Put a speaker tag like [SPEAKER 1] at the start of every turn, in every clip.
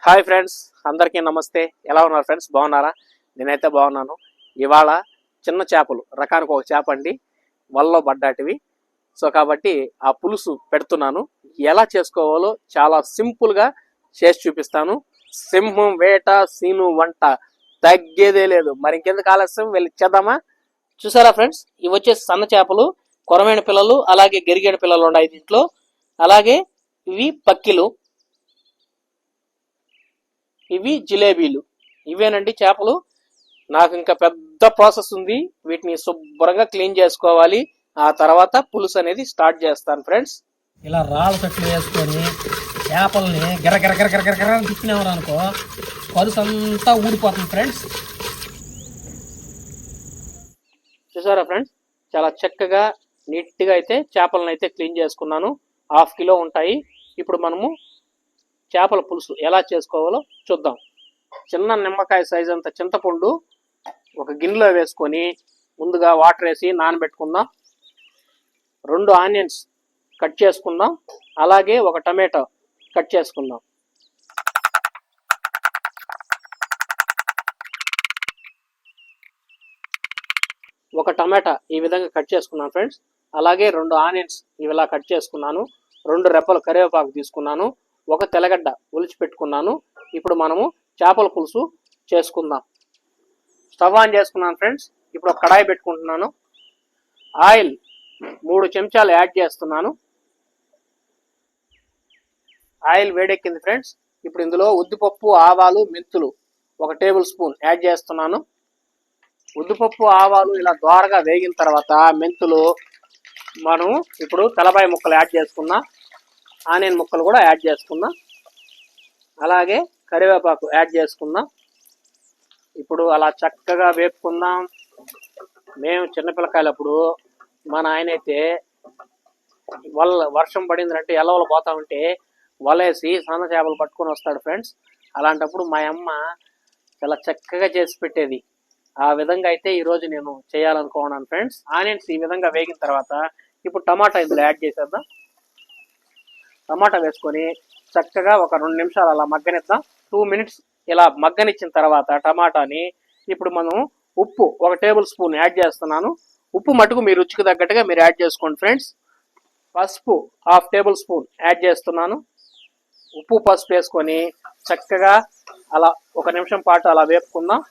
[SPEAKER 1] Hi friends, అందరికీ నమస్తే. ఎలా ఉన్నారు ఫ్రెండ్స్? బాగున్నారా? నేనైతే బాగున్నాను. ఇవాళ చిన్న చేపలు రకానికి ఒక చేప అండి, వలలో పడ్డాటివి. సో కాబట్టి ఆ పులుసు పెడుతున్నాను. ఎలా చేసుకోవాలో చాలా సింపుల్గా చేసి చూపిస్తాను. సింహం వేట సీను వంట తగ్గేదే లేదు. మరి ఇంకెందుకు ఆలస్యం, వెళ్ళి చేద్దామా? చూసారా ఫ్రెండ్స్, ఇవి వచ్చేసి సన్న చేపలు, కొరమైన పిల్లలు, అలాగే గెరిగేడు పిల్లలు ఉన్నాయి దీంట్లో. అలాగే ఇవి పక్కిలు, ఇవి జిలేబీలు. ఇవేనండి చేపలు. నాకు ఇంకా పెద్ద ప్రాసెస్ ఉంది. వీటిని శుభ్రంగా క్లీన్ చేసుకోవాలి. ఆ తర్వాత పులుసు అనేది స్టార్ట్ చేస్తాను ఫ్రెండ్స్.
[SPEAKER 2] ఇలా రాళ్ళ చెట్లు వేసుకొని చేపల్ని గిరగిర తిప్పినామని అనుకో, పలుసు అంతా ఊడిపోతుంది ఫ్రెండ్స్.
[SPEAKER 1] చూసారా ఫ్రెండ్స్, చాలా చక్కగా నీట్గా అయితే చేపలను అయితే క్లీన్ చేసుకున్నాను. 1/2 కిలో ఉంటాయి. ఇప్పుడు మనము చేపల పులుసు ఎలా చేసుకోవాలో చూద్దాం. చిన్న నిమ్మకాయ సైజ్ అంత చింతపండు ఒక గిన్నెలో వేసుకొని ముందుగా వాటర్ వేసి నానబెట్టుకుందాం. 2 ఆనియన్స్ కట్ చేసుకుందాం. అలాగే ఒక టమాటో కట్ చేసుకుందాం. ఒక టమాటా ఈ విధంగా కట్ చేసుకున్నాను ఫ్రెండ్స్. అలాగే 2 ఆనియన్స్ ఇవిలా కట్ చేసుకున్నాను. 2 రెప్పలు కరివేపాకు తీసుకున్నాను. ఒక తెల్లగడ్డ ఒలిచి పెట్టుకున్నాను. ఇప్పుడు మనము చేపల పులుసు చేసుకుందాం. స్టవ్ ఆన్ చేసుకున్నాను ఫ్రెండ్స్. ఇప్పుడు ఒక కడాయి పెట్టుకుంటున్నాను. ఆయిల్ 3 చెంచాలు యాడ్ చేస్తున్నాను. ఆయిల్ వేడెక్కింది ఫ్రెండ్స్. ఇప్పుడు ఇందులో ఉద్దిపప్పు, ఆవాలు, మెంతులు 1 టేబుల్ స్పూన్ యాడ్ చేస్తున్నాను. ఉద్దిపప్పు, ఆవాలు ఇలా దోరగా వేగిన తర్వాత మెంతులు మనం ఇప్పుడు తెల్లబాయి ముక్కలు యాడ్ చేసుకుందాం. ఆనియన్ ముక్కలు కూడా యాడ్ చేసుకుందాం. అలాగే కరివేపాకు యాడ్ చేసుకుందాం. ఇప్పుడు అలా చక్కగా వేపుకుందాం. మేము చిన్నపిల్లకాయలప్పుడు మా నాయన అయితే వర్షం పడిందంటే ఎలవలు పోతా ఉంటే వలేసి సన్న చేపలు పట్టుకొని వస్తాడు ఫ్రెండ్స్. అలాంటప్పుడు మా అమ్మ చాలా చక్కగా చేసి పెట్టేది. ఆ విధంగా అయితే ఈరోజు నేను చేయాలనుకున్నాను ఫ్రెండ్స్. ఆనియన్స్ ఈ విధంగా వేగిన తర్వాత ఇప్పుడు టమాటా ఇందులో యాడ్ చేసేద్దాం. టమాటా వేసుకొని చక్కగా ఒక 2 నిమిషాలు అలా మగ్గనిద్దాం. 2 మినిట్స్ ఇలా మగ్గనిచ్చిన తర్వాత టమాటాని ఇప్పుడు మనం ఉప్పు 1 టేబుల్ స్పూన్ యాడ్ చేస్తున్నాను. ఉప్పు మటుకు మీ రుచికి తగ్గట్టుగా మీరు యాడ్ చేసుకోండి ఫ్రెండ్స్. పసుపు 1/2 టేబుల్ స్పూన్ యాడ్ చేస్తున్నాను. ఉప్పు పసుపు వేసుకొని చక్కగా అలా 1 నిమిషం పాటు అలా వేపుకుందాం.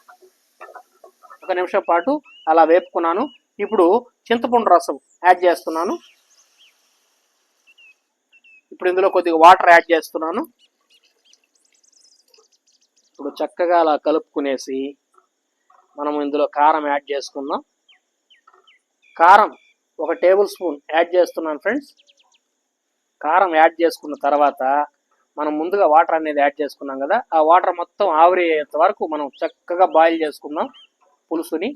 [SPEAKER 1] 1 నిమిషం పాటు అలా వేపుకున్నాను. ఇప్పుడు చింతపండు రసం యాడ్ చేస్తున్నాను. ఇప్పుడు ఇందులో కొద్దిగా వాటర్ యాడ్ చేస్తున్నాను. ఇప్పుడు చక్కగా అలా కలుపుకునేసి మనం ఇందులో కారం యాడ్ చేసుకుందాం. కారం 1 టేబుల్ స్పూన్ యాడ్ చేస్తున్నాను ఫ్రెండ్స్. కారం యాడ్ చేసుకున్న తర్వాత మనం ముందుగా వాటర్ అనేది యాడ్ చేసుకున్నాం కదా, ఆ వాటర్ మొత్తం ఆవిరేంత వరకు మనం చక్కగా బాయిల్ చేసుకుందాం పులుసుని.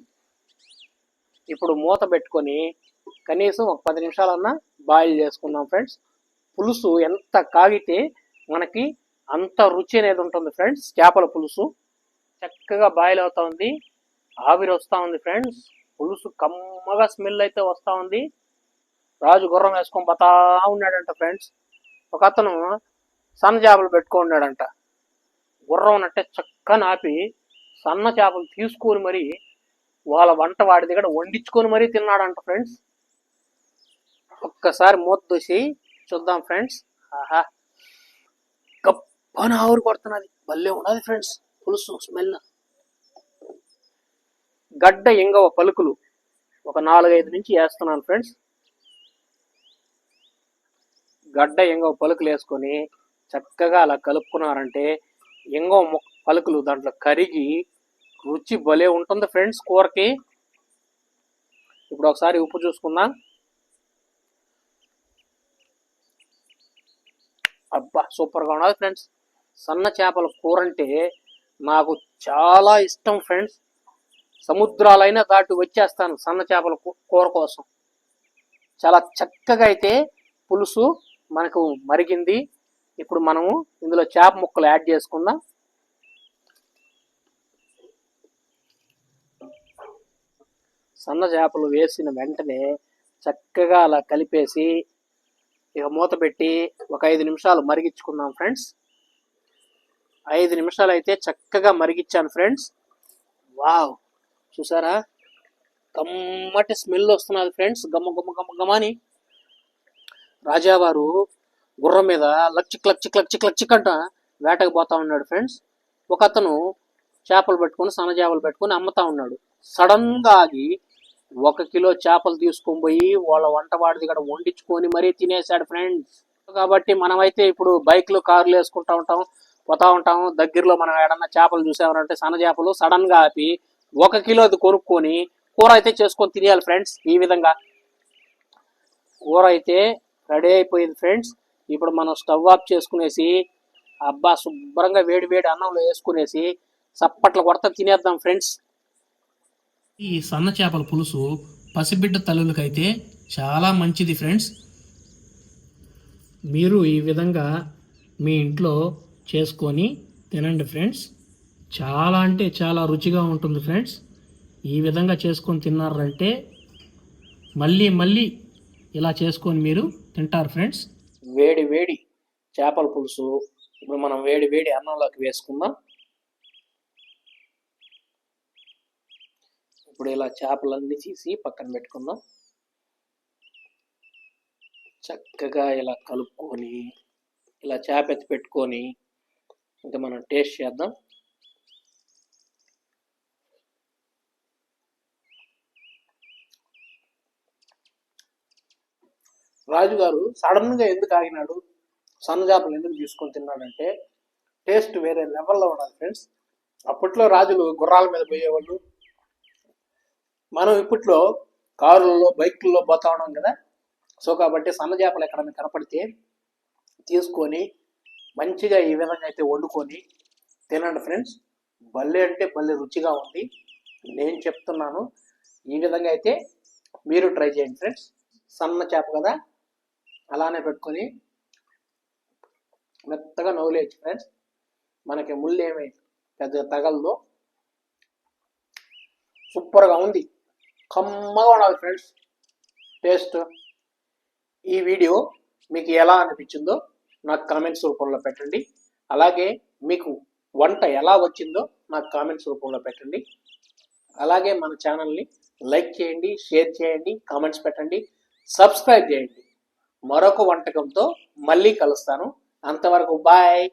[SPEAKER 1] ఇప్పుడు మూత పెట్టుకొని కనీసం ఒక 10 నిమిషాలన్నా బాయిల్ చేసుకుందాం ఫ్రెండ్స్. పులుసు ఎంత కాగితే మనకి అంత రుచి అనేది ఉంటుంది ఫ్రెండ్స్. చేపల పులుసు చక్కగా బాయిల్ అవుతా ఉంది, ఆవిరి వస్తూ ఉంది ఫ్రెండ్స్. పులుసు కమ్మగా స్మెల్ అయితే వస్తూ ఉంది. రాజు గుర్రం వేసుకొని పోతా ఉన్నాడంట ఫ్రెండ్స్. ఒక అతను సన్న చేపలు పెట్టుకున్నాడంట. గుర్రం అంటే చక్కగా ఆపి సన్న చేపలు తీసుకొని మరి వాళ్ళ వంట వాడి దగ్గర వండించుకొని మరీ తిన్నాడంట ఫ్రెండ్స్. ఒక్కసారి మూత దూసి చూద్దాం ఫ్రెండ్స్. ఆహా, గప్పని ఆవిరి కొడుతున్నది, భలే ఉన్నది ఫ్రెండ్స్ పులుసు స్మెల్. గడ్డ ఇంగవ పలుకులు ఒక 4-5 నుంచి వేస్తున్నాను ఫ్రెండ్స్. గడ్డ ఇంగవ పలుకులు వేసుకొని చక్కగా అలా కలుపుకున్నారంటే ఇంగవ పలుకులు దాంట్లో కరిగి రుచి భలే ఉంటుంది ఫ్రెండ్స్ కూరకి. ఇప్పుడు ఒకసారి ఉప్పు చూసుకుందాం. అబ్బా, సూపర్గా ఉన్నది ఫ్రెండ్స్. సన్న చేపల కూర అంటే నాకు చాలా ఇష్టం ఫ్రెండ్స్. సముద్రాలైనా దాటి వచ్చేస్తాను సన్న చేపల కూర కోసం. చాలా చక్కగా అయితే పులుసు మనకు మరిగింది. ఇప్పుడు మనము ఇందులో చేప ముక్కలు యాడ్ చేసుకుందాం. సన్న చేపలు వేసిన వెంటనే చక్కగా అలా కలిపేసి ఇక మూత పెట్టి ఒక 5 నిమిషాలు మరిగించుకుందాం ఫ్రెండ్స్. 5 నిమిషాలు అయితే చక్కగా మరిగించాను ఫ్రెండ్స్. వావ్, చూసారా కమ్మటి స్మెల్ వస్తున్నది ఫ్రెండ్స్, గమ్మ గమ్మ గమ్మ గమని. రాజావారు గుర్రం మీద లచ్చిక్ లచ్చిక్ లచ్చిక్ లచ్చిక్ అంట వేటకు పోతా ఉన్నాడు ఫ్రెండ్స్. ఒక అతను చేపలు పెట్టుకొని సన్నజాపలు పెట్టుకొని అమ్ముతా ఉన్నాడు. సడన్ గా ఆగి 1 కిలో చేపలు తీసుకొని పోయి వాళ్ళ వంటవాడి దగ్గర వండించుకొని మరీ తినేశాడు ఫ్రెండ్స్. కాబట్టి మనమైతే ఇప్పుడు బైక్లు కార్లు వేసుకుంటా ఉంటాం, పోతా ఉంటాం. దగ్గరలో మనం ఏడన్నా చేపలు చూసామంటే సన్నజాపలు సడన్ గా ఆపి 1 కిలోది కొనుక్కొని కూర అయితే చేసుకొని తినేయాలి ఫ్రెండ్స్. ఈ విధంగా కూర అయితే రెడీ అయిపోయింది ఫ్రెండ్స్. ఇప్పుడు మనం స్టవ్ ఆఫ్ చేసుకునేసి అబ్బా శుభ్రంగా వేడి వేడి అన్నంలో వేసుకునేసి చప్పట్లు కొడతా తినేద్దాం ఫ్రెండ్స్.
[SPEAKER 2] ఈ సన్న చేపల పులుసు పసిబిడ్డ తల్లులకైతే చాలా మంచిది ఫ్రెండ్స్. మీరు ఈ విధంగా మీ ఇంట్లో చేసుకొని తినండి ఫ్రెండ్స్. చాలా అంటే చాలా రుచిగా ఉంటుంది ఫ్రెండ్స్. ఈ విధంగా చేసుకొని తిన్నారంటే మళ్ళీ మళ్ళీ ఇలా చేసుకొని మీరు తింటారు ఫ్రెండ్స్.
[SPEAKER 1] వేడి వేడి చేపల పులుసు ఇప్పుడు మనం వేడి వేడి అన్నంలోకి వేసుకుందాం. ఇప్పుడు ఇలా చేపలన్నీ తీసి పక్కన పెట్టుకుందాం. చక్కగా ఇలా కలుపుకొని ఇలా చేప ఎత్తి పెట్టుకొని ఇంకా మనం టేస్ట్ చేద్దాం. రాజుగారు సడన్ గా ఎందుకు ఆగినాడు, సన్న చేపలు ఎందుకు తీసుకొని తిన్నాడంటే టేస్ట్ వేరే లెవెల్లో ఉండాలి ఫ్రెండ్స్. అప్పట్లో రాజులు గుర్రాల మీద పోయేవాళ్ళు, మనం ఇప్పట్లో కారుల్లో బైకుల్లో పోతా ఉన్నాం కదా. సో కాబట్టి సన్న చేపలు ఎక్కడైనా కనపడితే తీసుకొని మంచిగా ఈ విధంగా అయితే వండుకొని తినండి ఫ్రెండ్స్. భలే అంటే భలే రుచిగా ఉంది. నేను చెప్తున్నాను, ఈ విధంగా అయితే మీరు ట్రై చేయండి ఫ్రెండ్స్. సన్న చేప కదా, అలానే పెట్టుకొని మెత్తగా నవ్వులేయచ్చు ఫ్రెండ్స్. మనకి ముళ్ళు ఏమి పెద్దగా తగలదు. సూపర్గా ఉంది, కమ్మగా ఉండాలి ఫ్రెండ్స్ టేస్ట్. ఈ వీడియో మీకు ఎలా అనిపించిందో నాకు కామెంట్స్ రూపంలో పెట్టండి. అలాగే మీకు వంట ఎలా వచ్చిందో నాకు కామెంట్స్ రూపంలో పెట్టండి. అలాగే మన ఛానల్ని లైక్ చేయండి, షేర్ చేయండి, కామెంట్స్ పెట్టండి, సబ్స్క్రైబ్ చేయండి. మరొక వంటకంతో మళ్ళీ కలుస్తాను. అంతవరకు బాయ్.